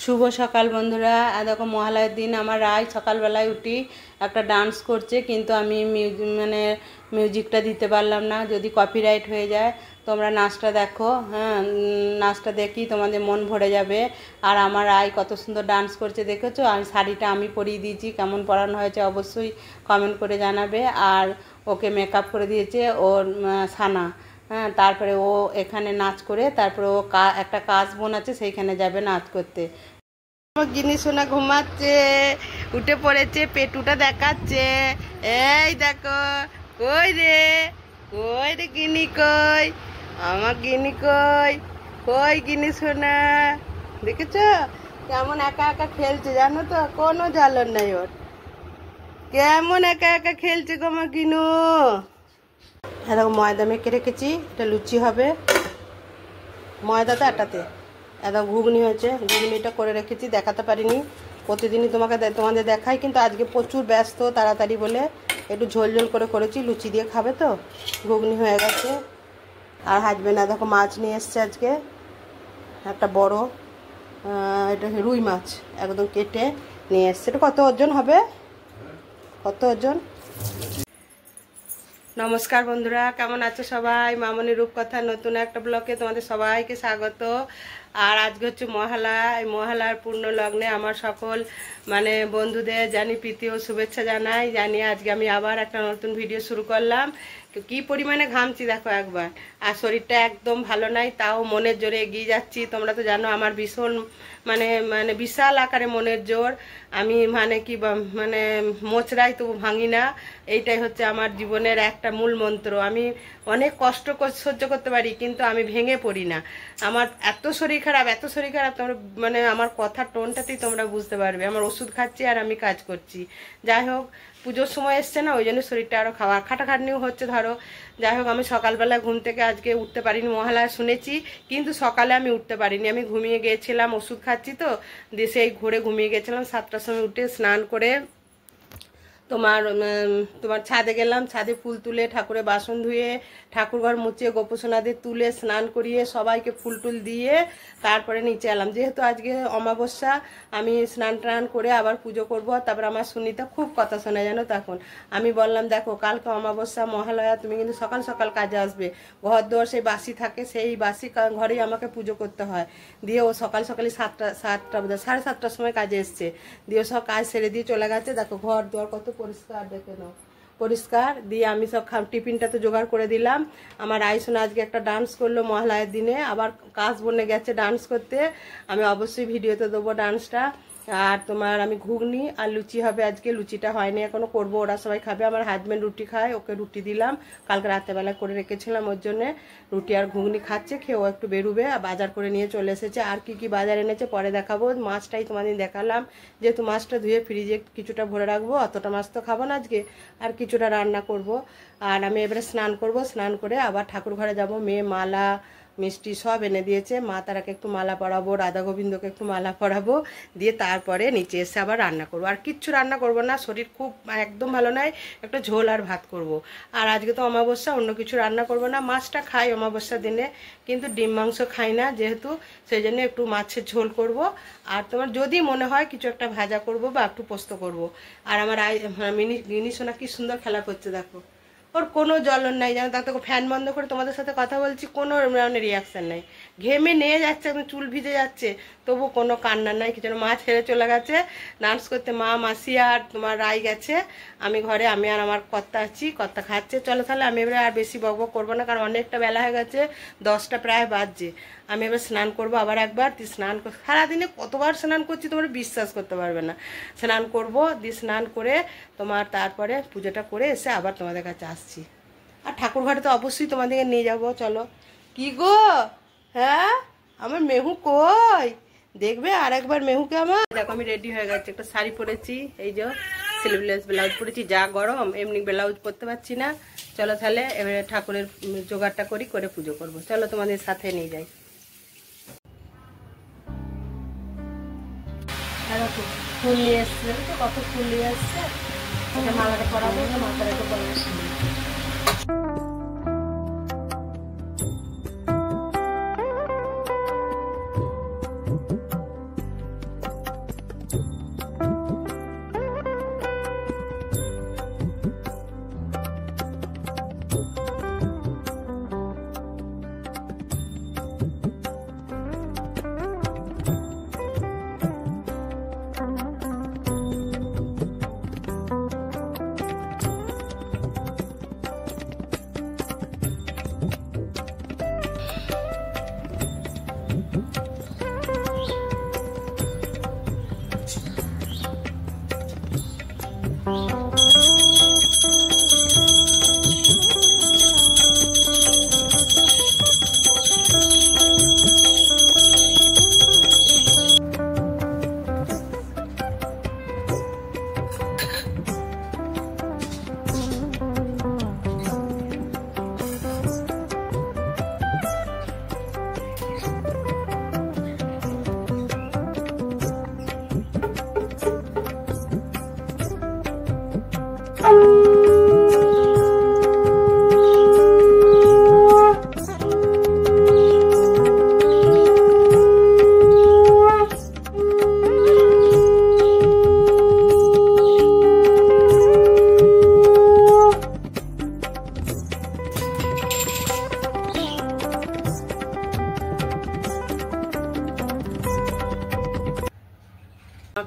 শুভ সকাল বন্ধুরা। দেখো মহালয়ার দিন আমার রায় সকালবেলায় উঠি একটা ডান্স করছে, কিন্তু আমি মিউজিকটা দিতে পারলাম না, যদি কপিরাইট হয়ে যায়। তোমরা নাচটা দেখো, হ্যাঁ, নাচটা দেখি তোমাদের মন ভরে যাবে। আর আমার রায় কত সুন্দর ডান্স করছে দেখেছো। আর শাড়িটা আমি পরিয়ে দিয়েছি, কেমন পরানো হয়েছে অবশ্যই কমেন্ট করে জানাবে। আর ওকে মেকআপ করে দিয়েছে ওর সানা। হ্যাঁ, তারপরে ও এখানে নাচ করে তারপরে ও একটা কাজ বোন আছে সেইখানে যাবে নাচ করতে। আমার গিনি সোনা ঘুমাচ্ছে, উঠে পড়েছে, পেটুটা দেখাচ্ছে। এই দেখো, কই রে, কই রে গিনি, কই আমার গিনি, কই কই গিনি সোনা। দেখেছ কেমন একা একা খেলছে, জানো তো, কোনো জ্বালন নাই ওর। কেমন একা একা খেলছে গো আমার গিনু। এরকম ময়দা মেখে রেখেছি, এটা লুচি হবে। ময়দাতে আটাতে এত ঘুগনি হয়েছে, ঘুগনিটা করে রেখেছি, দেখাতে পারিনি। প্রতিদিনই তোমাদের দেখাই, কিন্তু আজকে প্রচুর ব্যস্ত তাড়াতাড়ি বলে একটু ঝোল ঝোল করে করেছি। লুচি দিয়ে খাবে তো, ঘুগনি হয়ে গেছে। আর হাজবেন্ড দেখো মাছ নিয়ে এসছে আজকে, একটা বড়, এটা রুই মাছ একদম কেটে নিয়ে এসছে। এটা কত ওজন হবে, কত ওজন? নমস্কার বন্ধুরা, কেমন আছো সবাই? মামনি রূপকথা নতুন একটা ব্লগে তোমাদের সবাইকে স্বাগত। আর আজকে হচ্ছে মহালয়া। এই মহালয়ার পূর্ণ লগ্নে আমার সকল বন্ধুদের জানি প্রীতি ও শুভেচ্ছা জানি আজকে আমি আবার একটা নতুন ভিডিও শুরু করলাম। কি পরিমাণে ঘামছি দেখো একবার। আর শরীরটা একদম ভালো নাই, তাও মনের জোরে এগিয়ে যাচ্ছি। তোমরা তো জানো আমার ভীষণ বিশাল আকারে মনের জোর। আমি মোচড়াই তবু ভাঙি না। এইটাই হচ্ছে আমার জীবনের একটা মূল মন্ত্র। আমি অনেক কষ্ট সহ্য করতে পারি, কিন্তু আমি ভেঙে পড়ি না। আমার এত শরীর খারাপ, এত শরীর খারাপ, তোমরা আমার কথার টোনটাতেই তোমরা বুঝতে পারবে। আমার ওষুধ খাচ্ছি আর আমি কাজ করছি। যাই হোক, পুজোর সময় এসছে না, ওই জন্য শরীরটা আরও খাটাখাটনিও হচ্ছে ধরো। যাই হোক, আমি সকালবেলা ঘুম থেকে আজকে উঠতে পারিনি। মহালয়া শুনেছি, কিন্তু সকালে আমি উঠতে পারিনি, আমি ঘুমিয়ে গিয়েছিলাম। ওষুধ খাচ্ছি তো, দিয়ে সেই ঘুরে ঘুমিয়ে গেছিলাম। 7টার সময় উঠে স্নান করে তোমার ছাদে গেলাম। ছাদে ফুল তুলে, ঠাকুরের বাসন ধুয়ে, ঠাকুরঘর মুছিয়ে, গোপসোনাদের তুলে স্নান করিয়ে সবাইকে ফুল টুল দিয়ে তারপরে নিচে এলাম। যেহেতু আজকে অমাবস্যা, আমি স্নান টান করে আবার পুজো করব। তারপর আমার সুনিতা খুব কথা শোনা, জানো। তখন আমি বললাম, দেখো কালকে অমাবস্যা মহালয়া, তুমি কিন্তু সকাল সকাল কাজে আসবে। ঘর দোর সেই বাসি থাকে, সেই বাসি ঘরেই আমাকে পুজো করতে হয়। দিয়ে ও সকাল সকালই 7টা বোধ হয় 7:30টার সময় কাজে এসছে। দিয়ে সব কাজ সেরে দিয়ে চলে গেছে। দেখো ঘর দোর কত পরিষ্কার, দেখে নাও, পরিষ্কার। দিয়ে আমি সব টিফিনটা তো জোগাড় করে দিলাম। আমার আইসোনা আজকে একটা ডান্স করলো মহালয়ার দিনে, আবার কাজ বনে গেছে ডান্স করতে। আমি অবশ্যই ভিডিওতে দেবো ডান্সটা। আর আমি ঘুগনি আর লুচি হবে আজকে। লুচিটা হয়নি এখনো, করবো, ওরা সবাই খাবে। আমার হাজবেন্ড রুটি খায়, ওকে রুটি দিলাম, কালকে রাত্রেবেলা করে রেখেছিলাম, ওর জন্যে রুটি আর ঘুগনি খাচ্ছে। খেয়ে ও একটু বেরোবে, বাজার করে নিয়ে চলে এসেছে। আর কি কি বাজার এনেছে পরে দেখাবো। মাছটাই তোমাদের দেখালাম, যেহেতু মাছটা ধুয়ে ফ্রিজে কিছুটা ভরে রাখবো, অতটা মাছ তো খাবো না আজকে, আর কিছুটা রান্না করব। আর আমি এবারে স্নান করব, স্নান করে আবার ঠাকুর ঘরে যাব। মেয়ে মালা মিষ্টি সব এনে দিয়েছে। মা তারাকে একটু মালা পরাবো, রাধা গোবিন্দকে একটু মালা পরাবো, দিয়ে তারপরে নিচে এসে আবার রান্না করবো। আর কিচ্ছু রান্না করব না, শরীর খুব একদম ভালো নয়, একটা ঝোল আর ভাত করব। আর আজকে তো অমাবস্যা, অন্য কিছু রান্না করব না। মাছটা খাই অমাবস্যার দিনে, কিন্তু ডিম মাংস খাই না যেহেতু, সেই জন্য একটু মাছের ঝোল করব। আর তোমার যদি মনে হয় কিছু একটা ভাজা করব বা একটু পোস্ত করব। আর আমার মিনি সোনা কি সুন্দর খেলা করছে দেখো, ওর কোনো জ্বলন নাই, জানো। তার তো ফ্যান বন্ধ করে তোমাদের সাথে কথা বলছি, কোনো রিয়াকশান নাই। ঘেমে নিয়ে যাচ্ছে, একদম চুল ভিজে যাচ্ছে, তবু কোনো কান্না নাই কিছু না। মা ছেড়ে চলে গেছে ডান্স করতে, মা মাসি আর তোমার রাই গেছে। আমি ঘরে, আমি আর আমার কর্তা আছি, কর্তা খাচ্ছে। চলো তাহলে আমি এবারে আর বেশি বকবক করবো না, কারণ অনেকটা বেলা হয়ে গেছে, 10টা প্রায় বাজছে। আমি এবার স্নান করবো আবার একবার। তুই স্নান কর, সারাদিনে কতবার স্নান করছি তোমরা বিশ্বাস করতে পারবে না। স্নান করবো, দিয়ে স্নান করে তারপরে পুজোটা করে এসে আবার তোমাদের কাছে আসছি। আর ঠাকুর ঘরে তো অবশ্যই তোমাদেরকে নিয়ে যাবো। চলো। কি গো, হ্যাঁ আমার মেহু কই, দেখবে আর একবার মেহুকে। আমার দেখো আমি রেডি হয়ে গেছি, একটা শাড়ি পরেছি, এই যে স্লিভলেস ব্লাউজ পরেছি। যা গরম, এমনি ব্লাউজ পরতে পারছি না। চলো তাহলে এবারে ঠাকুরের জোগাড়টা করে পুজো করবো। চলো তোমাদের সাথে নিয়ে যাই। ফুল নিয়ে এসছে, কত ফুল নিয়ে এসছে। মালাটা পরাবো, মাথাটা একটু পরে আসছি।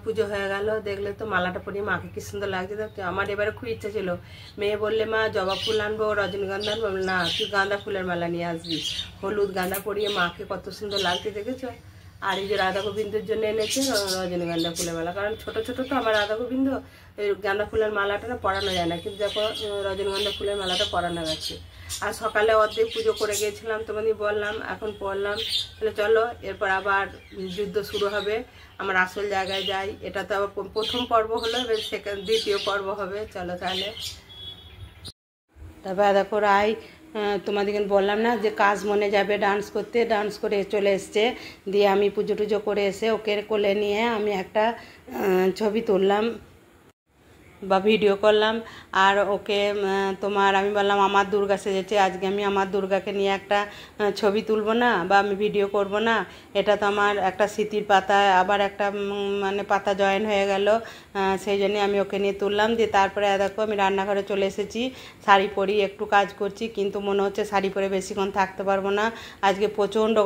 পুজো হয়ে গেল, দেখলে তো মালাটা পরিয়ে মাকে কি সুন্দর লাগছে। দেখছো আমার এবারে খুব ইচ্ছা ছিল, মেয়ে বললে মা জবা ফুল আনবো, রজনীগন্ধা আনবো, না তুই গাঁদা ফুলের মালা নিয়ে আসবি, হলুদ গাঁদা পরিয়ে মাকে কত সুন্দর লাগছে দেখেছো। আর এই যে রাধা গোবিন্দের জন্য এনেছে রজনীগন্ধা ফুলের মালা, কারণ ছোট ছোট তো আমার রাধা গোবিন্দ, এই গাঁদা ফুলের মালাটা না পরানো যায় না, কিন্তু দেখো রজনীগন্ধা ফুলের মালাটা পরানো গেছে। আর সকালে অর্ধেক পুজো করে গিয়েছিলাম, তোমাদের বললাম, এখন পড়লাম। তাহলে চলো এরপর আবার যুদ্ধ শুরু হবে, আমার আসল জায়গায় যাই। এটা তো আবার প্রথম পর্ব হলো, এবার সেকেন্ড দ্বিতীয় পর্ব হবে। চলো তাহলে। তারপর দেখো রাই তোমাদেরকে বললাম না যে কাজ মনে যাবে ডান্স করতে, ডান্স করে চলে এসছে। দিয়ে আমি পুজো টুজো করে এসে ওকে কোলে নিয়ে আমি একটা ছবি তুললাম বা ভিডিও করলাম। আর ওকে তোমার আমি বললাম আমার দুর্গা সেজেছে, আজকে আমি আমার দুর্গাকে নিয়ে একটা ছবি তুলবো না বা আমি ভিডিও করব না, এটা তো আমার একটা স্মৃতির পাতা, আবার একটা মানে পাতা জয়েন হয়ে গেল, সেই জন্যে আমি ওকে নিয়ে তুললাম। দিয়ে তারপরে দেখো আমি রান্নাঘরে চলে এসেছি, শাড়ি পরি একটু কাজ করছি, কিন্তু মনে হচ্ছে শাড়ি পরে বেশিক্ষণ থাকতে পারবো না, আজকে প্রচণ্ড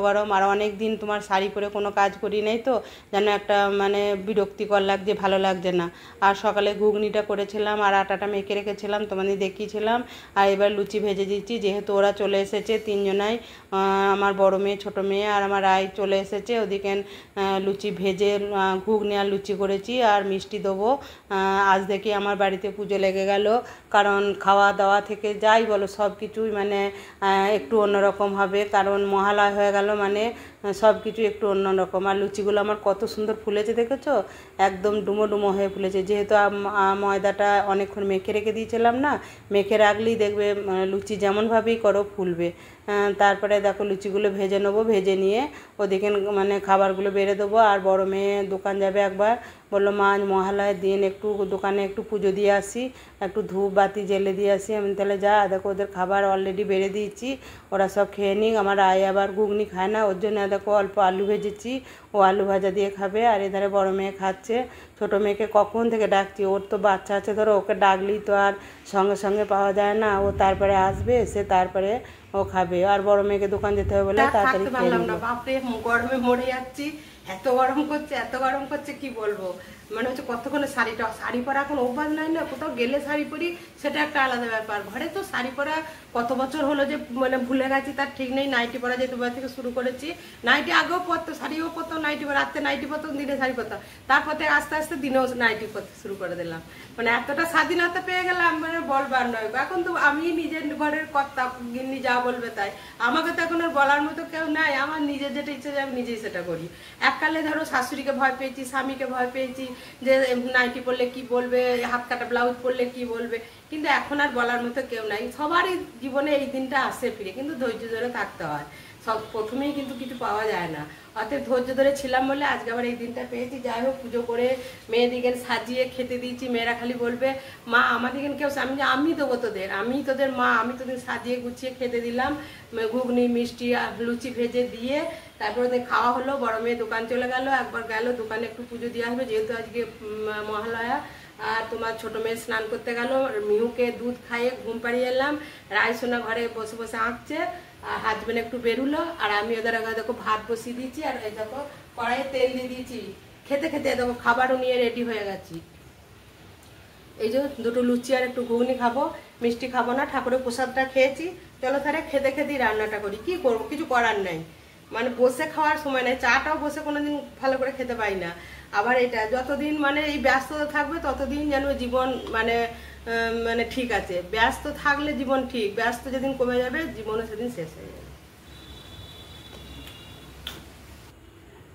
গরম। আর অনেক দিন তোমার শাড়ি পরে কোনো কাজ করি নাই, তো যেন একটা মানে বিরক্তিকর লাগছে, ভালো লাগছে না। আর সকালে ঘুগনিটা করেছিলাম আর আটাটা মেখে রেখেছিলাম, তোমাদের দেখিয়েছিলাম। আর এবার লুচি ভেজে দিচ্ছি, যেহেতু ওরা চলে এসেছে তিনজনাই, আমার বড় মেয়ে, ছোটো মেয়ে আর আমার আই চলে এসেছে। ওদিকে লুচি ভেজে ঘুগনি আর লুচি করেছি আর মিষ্টি দেবো। আজ দেখি আমার বাড়িতে পুজো লেগে গেল, কারণ খাওয়া দাওয়া থেকে যাই বলো সব কিছুই মানে একটু অন্যরকম হবে, কারণ মহালয়া হয়ে গেল মানে সব কিছু একটু অন্যরকম। আর লুচিগুলো আমার কত সুন্দর ফুলেছে দেখেছো, একদম ডুমো ডুমো হয়ে ফুলেছে, যেহেতু ময়দাটা অনেকক্ষণ মেখে রেখে দিয়েছিলাম না, মেখে রাখলেই দেখবে লুচি যেমনভাবেই করো ফুলবে। তারপরে দেখো লুচিগুলো ভেজে নেবো, ভেজে নিয়ে ওদিকে মানে খাবারগুলো বেড়ে দেবো। আর বড় মেয়ে দোকান যাবে, একবার বললো মা আজ মহালয়ার দিন একটু দোকানে একটু পুজো দিয়ে আসি, একটু ধূপ বাতি জ্বেলে দিয়ে আসি। আমি তাহলে যা, দেখো ওদের খাবার অলরেডি বেড়ে দিয়েছি, ওরা সব খেয়ে নিক। আমার আয় আবার ঘুগনি খায় না, ওর জন্য দেখো অল্প আলু ভেজেছি, ও আলু ভাজা দিয়ে খাবে। আর এধারে বড় মেয়ে খাচ্ছে, ছোটো মেয়েকে কখন থেকে ডাকছি, ওর তো বাচ্চা আছে ধরো, ওকে ডাকলেই তো আর সঙ্গে সঙ্গে পাওয়া যায় না, ও তারপরে আসবে, সে তারপরে ও খাবে। আর বড় মেয়েকে দোকান যেতে হবে বলে তাড়াতাড়ি খেয়ে নিল। বাপরে গরমে মরে যাচ্ছি, এত গরম করছে কি বলবো, মানে হচ্ছে কতক্ষণে শাড়ি পরা এখন অভ্যাস নাই না, কোথাও গেলে শাড়ি পরি সেটা একটা আলাদা ব্যাপার, ঘরে তো শাড়ি পরা কত বছর হলো যে মানে ভুলে গেছি তার ঠিক নেই। নাইটি পরা যে দুবার থেকে শুরু করেছি, নাইটি আগেও পরতো, শাড়িও পরতাম, নাইটি রাত্রে নাইটি পরতাম, দিনে শাড়ি পরতাম, তারপর থেকে আস্তে আস্তে দিনেও নাইটি পরতে শুরু করে দিলাম, মানে এতটা স্বাধীনতা পেয়ে গেলাম মানে বলবার নয়। এখন তো আমি নিজের ঘরের কর্তা, গিন্নি যা বলবে তাই, আমাকে তো এখন আর বলার মতো কেউ নাই, আমার নিজের যেটা ইচ্ছে আমি নিজেই সেটা করি। এককালে ধরো শাশুড়িকে ভয় পেয়েছি, স্বামীকে ভয় পেয়েছি যে নাইটি পরলে কি বলবে, হাত কাটা ব্লাউজ পরলে কি বলবে, কিন্তু এখন আর বলার মতো কেউ নাই। সবারই জীবনে এই দিনটা আসে ফিরে, কিন্তু ধৈর্য ধরে থাকতে হয়, সব প্রথমেই কিন্তু কিছু পাওয়া যায় না, অতএব ধৈর্য ধরে ছিলাম বলে আজকে আবার এই দিনটা পেয়েছি। যাই হোক পুজো করে মেয়েদিকে সাজিয়ে খেতে দিয়েছি, মেয়েরা খালি বলবে মা আমাদিকে কেউ, আমি দেবো তোদের, আমি তোদের মা, আমি তোদের সাজিয়ে গুছিয়ে খেতে দিলাম, ঘুগনি মিষ্টি লুচি ভেজে দিয়ে তারপর ওদের খাওয়া হলো। বড় মেয়ে দোকান চলে গেল, একবার গেল দোকানে একটু পুজো দিয়ে আসবে, যেহেতু আজকে মহালয়া। আর তোমার ছোটো মেয়ে স্নান করতে গেল, মিহুকে দুধ খাইয়ে ঘুম পাড়িয়ে এলাম, রায়সোনা ঘরে বসে বসে আঁকছে, আর হাজবেন্ড একটু বেরুলো, আর আমি ওদের আগে দেখো ভাত বসিয়ে দিয়েছি, আর এই দেখো কড়াইয়ে তেল দিয়ে দিয়েছি, খেতে খেতে দেখো খাবারও নিয়ে রেডি হয়ে গেছি। এই যে দুটো লুচি আর একটু ঘুগনি খাবো, মিষ্টি খাবো না, ঠাকুরের প্রসাদটা খেয়েছি। চলো তাহলে খেতে খেতেই রান্নাটা করি, কি করবো, কিছু করার নাই, মানে বসে খাওয়ার সময় নেই, চাটাও বসে কোনোদিন ভালো করে খেতে পাই না। আবার এটা যতদিন মানে এই ব্যস্ততা থাকবে ততদিন যেন জীবন মানে মানে ঠিক আছে, ব্যস্ত থাকলে জীবন ঠিক, ব্যস্ত যেদিন কমে যাবে জীবনও সেদিন শেষ হয়ে যাবে।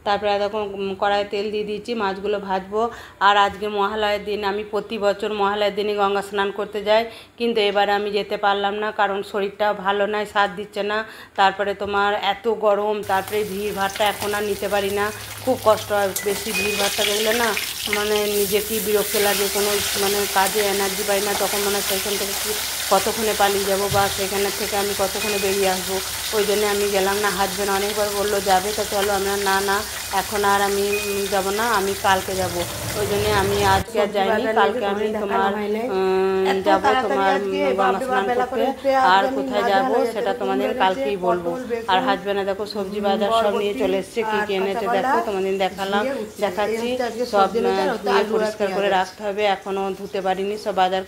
তারপরে এরকম কড়াইয়ে তেল দিয়ে দিয়েছি, মাছগুলো ভাজবো। আর আজকে মহালয়ার দিন, আমি প্রতি বছর মহালয়ার দিনই গঙ্গা স্নান করতে যাই, কিন্তু এবারে আমি যেতে পারলাম না, কারণ শরীরটা ভালো নয়, সাথ দিচ্ছে না। তারপরে তোমার এত গরম, তারপরে ভিড় ভাড়টা এখন আর নিতে পারি না, খুব কষ্ট হয়, বেশি ভিড় ভাড়টা দেখলে না মানে নিজেকেই বিরক্ত লাগে, কোনো মানে কাজে এনার্জি পাই না, তখন মানে সেইখান থেকে কতক্ষণে পালিয়ে যাবো বা সেখানের থেকে আমি কতক্ষণে বেরিয়ে আসবো, ওই জন্য আমি গেলাম না। হাজবেন্ড অনেকবার বললো যাবে, তা চলো, আমরা না এখন আর আমি যাব না, আমি কালকে যাব। ওই জন্য আমি আজকে আর যাইনি, কালকে আমি তোমার যাব তোমার গঙ্গা স্নান করতে। আর কোথায় যাব সেটা তোমাদের কালকেই বলবো। আর হাজবেন্ডে দেখো সবজি বাজার সব নিয়ে চলে এসছে, কী কী এনেছে দেখো, তোমাদের দেখাচ্ছি। সব ধুয়ে পরিষ্কার করে রাখতে হবে, এখনও ধুতে পারিনি, সব বাজার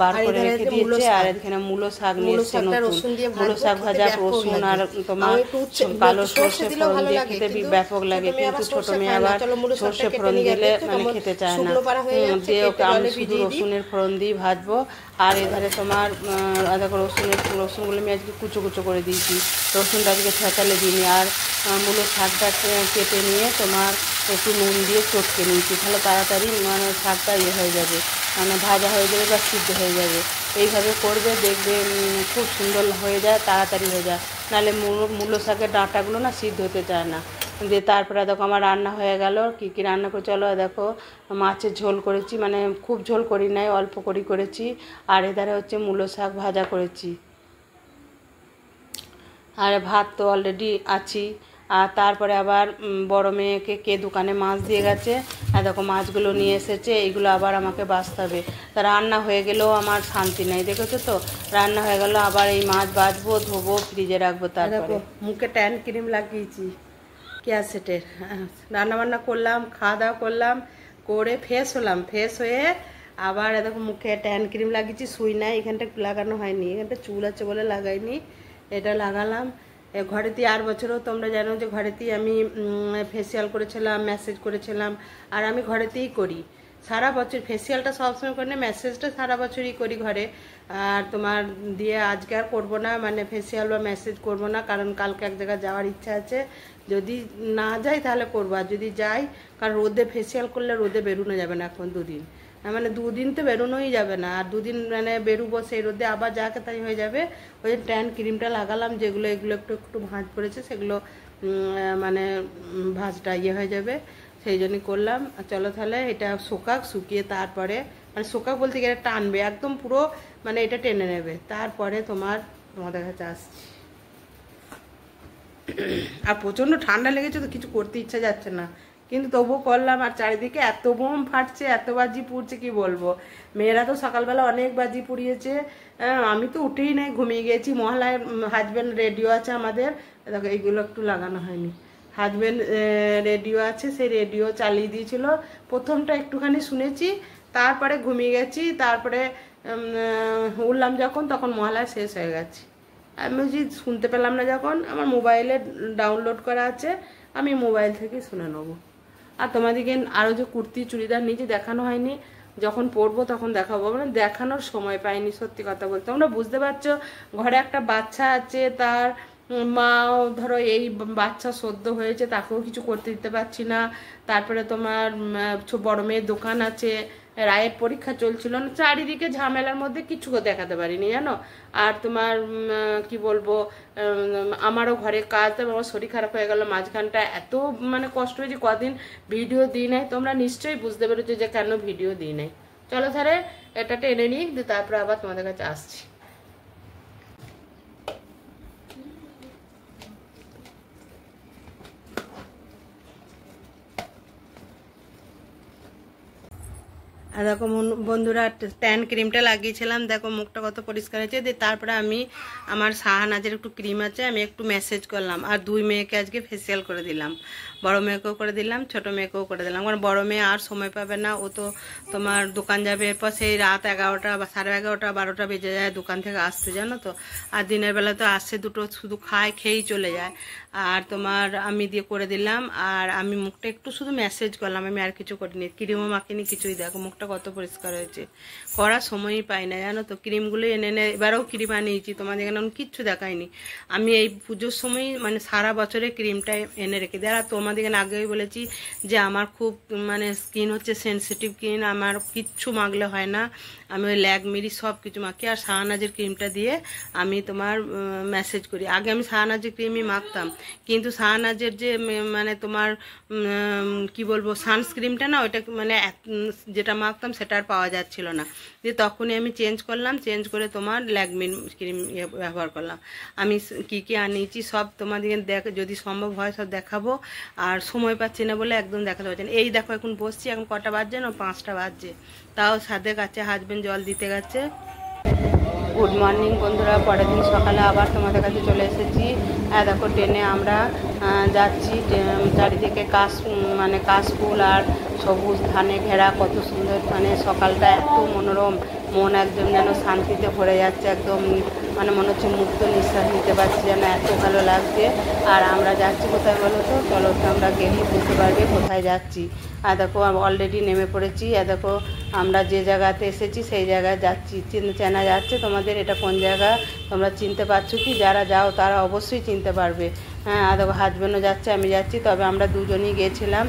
বার করে রেখে দিয়েছে। আর এখানে মূলো শাক নিয়ে এসছে নতুন, মূলো শাক ভাজা, রসুন আর তোমার কালো সর্ষে ফোড়ন দিয়ে খেতে ব্যাপক লাগে, কিন্তু ছোট মেয়ে আবার সর্ষে ফোড়ন দিলে মানে খেতে চায় না, দিয়ে ওকে আমি শুধু রসুনের ফোড়ন দিয়ে ভাজবো। আর এধারে তোমার দেখো রসুনগুলো আমি আজকে কুচো কুচো করে দিয়েছি, রসুনটা আজকে ছেঁচালে দিইনি। আর মূলো শাকটা কেটে নিয়ে তোমার একটু নুন দিয়ে চটকে নিয়েছি, তাহলে তাড়াতাড়ি মানে শাকটা হয়ে যাবে, মানে ভাজা হয়ে যাবে বা সিদ্ধ হয়ে যাবে। এইভাবে করবে, দেখবে খুব সুন্দর হয়ে যায়, তাড়াতাড়ি হয়ে যায়। নাহলে মূলো শাকের ডাঁটাগুলো না সিদ্ধ হতে চায় না। দিয়ে তারপরে দেখো আমার রান্না হয়ে গেল। কী কী রান্না করে চলো দেখো, মাছের ঝোল করেছি, মানে খুব ঝোল করি নাই, অল্প করেছি। আর এধারে হচ্ছে মূলো শাক ভাজা করেছি। আর ভাত তো অলরেডি আছি। আর তারপরে আবার বড় মেয়েকে কে দোকানে মাছ দিয়ে গেছে, আর দেখো মাছগুলো নিয়ে এসেছে, এইগুলো আবার আমাকে বাছতে হবে। তা রান্না হয়ে গেলেও আমার শান্তি নেই, দেখেছো তো, রান্না হয়ে গেল, আবার এই মাছ বাছবো, ধোবো, ফ্রিজে রাখবো। তারপরে মুখে ট্যান ক্রিম লাগিয়েছি কেয়া সেটের, রান্নাবান্না করলাম, খাওয়া দাওয়া করলাম, করে ফ্রেশ হলাম, ফ্রেশ হয়ে আবার দেখো মুখে ট্যান ক্রিম লাগিয়েছি। সুই নাই, এখানটা লাগানো হয়নি, এখানটা চুল আছে বলে লাগাইনি, এটা লাগালাম। ঘরেতেই 8 বছরও তোমরা জানো যে ঘরেতেই আমি ফেসিয়াল করেছিলাম, ম্যাসেজ করেছিলাম। আর আমি ঘরেতেই করি সারা বছর, ফেসিয়ালটা সবসময় করি না, ম্যাসেজটা সারা বছরই করি ঘরে। আর তোমার দিয়ে আজকে আর করবো না, মানে ফেসিয়াল বা ম্যাসেজ করবো না, কারণ কালকে এক জায়গায় যাওয়ার ইচ্ছা আছে। যদি না যাই তাহলে করবো, আর যদি যাই, কারণ রোদে ফেসিয়াল করলে রোদে বেরোনো যাবে না এখন 2 দিন, মানে 2 দিন তো বেরোনোই যাবে না, আর 2 দিন মানে বেরোবো, সেই রোদে আবার যাকে তাই হয়ে যাবে। ওই ট্যান ক্রিমটা লাগালাম, যেগুলো এগুলো একটু একটু ভাঁজ পড়েছে, সেগুলো মানে ভাঁজটা হয়ে যাবে, সেই জন্যই করলাম। চলো তাহলে এটা শুকিয়ে তারপরে, মানে শোকাক বলতে গেলে টানবে একদম পুরো, মানে এটা টেনে নেবে, তারপরে তোমাদের কাছে আসছি। আর প্রচণ্ড ঠান্ডা লেগেছে তো কিছু করতে ইচ্ছা যাচ্ছে না, কিন্তু তবুও করলাম। আর চারিদিকে এত বোম ফাটছে, এত বাজি পুড়ছে, কি বলবো। মেয়েরা তো সকালবেলা অনেক বাজি পুড়িয়েছে, আমি তো উঠেই নাই, ঘুমিয়ে গেছি। মহলায় হাজব্যান্ড রেডিও আছে আমাদের, দেখো এইগুলো একটু লাগানো হয়নি, হাজব্যান্ড রেডিও আছে, সেই রেডিও চালিয়ে দিয়েছিল, প্রথমটা একটুখানি শুনেছি, তারপরে ঘুমিয়ে গেছি। তারপরে উঠলাম যখন, তখন মহলায় শেষ হয়ে গেছে। আমি বলছি শুনতে পেলাম না, যখন আমার মোবাইলে ডাউনলোড করা আছে, আমি মোবাইল থেকে শুনে নেবো। আর তোমাদেরকে আরও যে কুর্তি চুড়িদার নিচে দেখানো হয়নি, যখন পরবো তখন দেখাবো, মানে দেখানোর সময় পাইনি, সত্যি কথা বলতে। তোমরা বুঝতে পারছো, ঘরে একটা বাচ্চা আছে, তার মাও ধরো এই বাচ্চা সদ্য হয়েছে, তাকেও কিছু করতে দিতে পারছি না। তারপরে তোমার বড় মেয়ের দোকান আছে, রায়ের পরীক্ষা চলছিল না, চারিদিকে ঝামেলার মধ্যে কিছু দেখাতে পারিনি জানো। আর তোমার কি বলবো, আমারও ঘরে কাজ, আমার শরীর খারাপ হয়ে গেল মাঝখানটা, এত মানে কষ্ট হয়েছে, কদিন ভিডিও দিই নাই, তোমরা নিশ্চয়ই বুঝতে পেরেছো যে কেন ভিডিও দিই নাই। চলো তাহলে এটা টেনে নিই, তারপরে আবার তোমাদের কাছে আসছি। আর দেখো বন্ধুরা, ট্যান ক্রিমটা লাগিয়েছিলাম, দেখো মুখটা কত পরিষ্কার হয়েছে। দিয়ে তারপরে আমি আমার শাহানাজের একটু ক্রিম আছে, আমি একটু ম্যাসেজ করলাম। আর 2 মেয়েকে আজকে ফেসিয়াল করে দিলাম, বড় মেয়েকেও করে দিলাম, ছোট মেয়েকেও করে দিলাম। কারণ বড় মেয়ে আর সময় পাবে না, ও তো তোমার দোকান যাবে, এরপর সেই রাত 11টা বা 11:30 12টা বেজে যায় দোকান থেকে আসতে, জানো তো। আর দিনের বেলা তো আসছে দুটো, শুধু খেয়েই চলে যায়। আর তোমার আমি দিয়ে করে দিলাম। আর আমি মুখটা একটু শুধু ম্যাসেজ করলাম, আমি আর কিছু করিনি, ক্রিমও মাখিনি, কিছুই। দেখো মুখটা কত পরিষ্কার হয়েছে, করার সময়ই পাই না জানো তো। ক্রিমগুলো এনে এবারেও ক্রিম আনিয়েছি, তোমাদের এখানে কিচ্ছু দেখায়নি। আমি এই পুজোর সময় মানে সারা বছরে ক্রিমটা এনে রেখে দিই। আর তোমাদের এখানে আগেই বলেছি যে আমার খুব মানে স্কিন হচ্ছে সেন্সিটিভ স্কিন, আমার কিচ্ছু মাখলে হয় না, আমি ওই ল্যাকমিরি সব কিছু মাখি। আর শাহানাজের ক্রিমটা দিয়ে আমি তোমার ম্যাসেজ করি। আগে আমি শাহানাজের ক্রিমই মাখতাম, কিন্তু শাহানাজের যে মানে তোমার কি বলবো সানস্ক্রিমটা না, ওইটা মানে যেটা মাখতাম সেটা আর পাওয়া যাচ্ছিল না, দিয়ে তখনই আমি চেঞ্জ করলাম, চেঞ্জ করে তোমার ল্যাকমির ক্রিম ব্যবহার করলাম। আমি কি কি আনিয়েছি সব তোমাদেরকে যদি সম্ভব হয় সব দেখাবো, আর সময় পাচ্ছি না বলে একদম দেখাতে পারছি না। এই দেখো এখন বসছি, এখন কটা বাজছে না, 5টা বাজছে, তাও সাথে কাছে হাজবেন্ড জল দিতে গেছে। গুড মর্নিং বন্ধুরা, পরের দিন সকালে আবার তোমাদের কাছে চলে এসেছি। দেখো ট্রেনে আমরা যাচ্ছি, চারিদিকে কাশফুল আর সবুজ ধানে ঘেরা, কত সুন্দর, সকালটা এত মনোরম, মন একদম যেন শান্তিতে ভরে যাচ্ছে, একদম মনে হচ্ছে মুক্ত নিঃশ্বাস নিতে পারছি, যেন এত ভালো লাগছে। আর আমরা যাচ্ছি কোথায় বলো তো, চলো আমরা গেলেই বুঝতে পারবে কোথায় যাচ্ছি। আর দেখো অলরেডি নেমে পড়েছি। আর দেখো আমরা যে জায়গাতে এসেছি সেই জায়গায় যাচ্ছি, চেনা যাচ্ছে তোমাদের এটা কোন জায়গা, তোমরা চিনতে পারছো কি? যারা যাও তারা অবশ্যই চিনতে পারবে। হ্যাঁ, আর দেখো হাজব্যান্ডও যাচ্ছে, আমি যাচ্ছি, তবে আমরা দুজনই গিয়েছিলাম,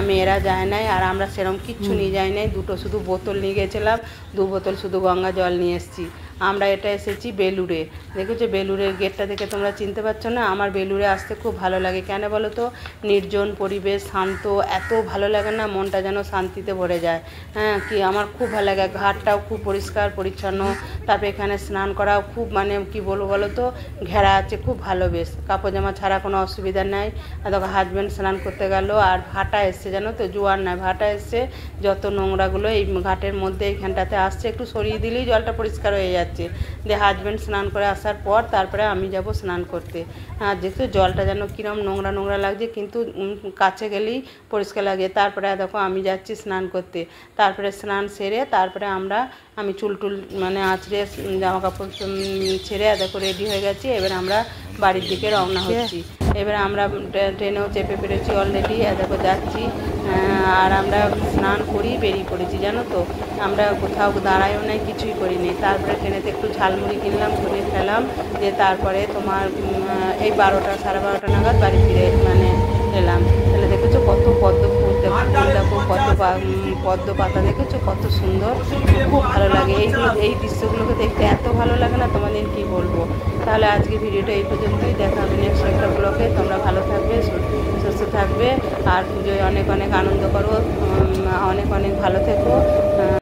মেয়েরা যায় নাই। আর আমরা সেরকম কিচ্ছু নিয়ে যাই নাই, দুটো শুধু বোতল নিয়ে গেছিলাম, 2 বোতল শুধু গঙ্গা জল নিয়ে এসেছি। আমরা এটা এসেছি বেলুড়ে, দেখেছো বেলুড়ের গেটটা দেখে তোমরা চিনতে পারছো না? আমার বেলুড়ে আসতে খুব ভালো লাগে, কেন বলো তো? নির্জন পরিবেশ, শান্ত, এত ভালো লাগে না, মনটা যেন শান্তিতে ভরে যায়। হ্যাঁ, কি আমার খুব ভালো লাগে, ঘাটটাও খুব পরিষ্কার পরিচ্ছন্ন, তারপরে এখানে স্নান করাও খুব কি বলবো বলো তো, ঘেরা আছে, খুব ভালো, বেশ কাপড় জামা ছাড়া কোনো অসুবিধা নাই। আর দেখো হাজব্যান্ড স্নান করতে গেল, আর ভাটা এসছে, জানো তো, জোয়ার নয় ভাটা এসছে, যত নোংরাগুলো এই ঘাটের মধ্যে এইখানটাতে আসছে, একটু সরিয়ে দিলেই জলটা পরিষ্কার হয়ে যাচ্ছে। দিয়ে হাজব্যান্ড স্নান করে আসার পর তারপরে আমি যাব স্নান করতে। আর যেহেতু জলটা যেন কিরম নোংরা নোংরা লাগছে, কিন্তু কাছে গেলেই পরিষ্কার লাগে। তারপরে দেখো আমি যাচ্ছি স্নান করতে, তারপরে স্নান সেরে তারপরে আমি চুল আঁচড়ে জামা কাপড় ছেড়ে দেখো রেডি হয়ে গেছি। এবার আমরা বাড়ির দিকে রওনা হচ্ছি। এবার আমরা ট্রেনেও চেপে পেরেছি অলরেডি, দেখো যাচ্ছি। আর আমরা স্নান করি বেরিয়ে পড়েছি, জানো তো, আমরা কোথাও দাঁড়াইও নাই, কিছুই করিনি। তারপরে ট্রেনেতে একটু ঝালমুড়ি কিনলাম, কিনে খেলাম, দিয়ে তারপরে তোমার এই 12টা 12:30 নাগাদ বাড়ি ফিরে এলাম। তাহলে দেখেছো কত পদ্ম ফুল, দেখো কত পদ্ম পাতা, দেখেছো কত সুন্দর, খুব ভালো লাগে। এই দৃশ্যগুলোকে দেখতে এত ভালো লাগে না, তোমাদের কি বলবো। তাহলে আজকে ভিডিওটা এই পর্যন্তই, দেখা হবে নেক্সট একটা ব্লগে। তোমরা ভালো থাকবে, সুস্থ থাকবে, আর পুজোয় অনেক অনেক আনন্দ করো, অনেক অনেক ভালো থেকো।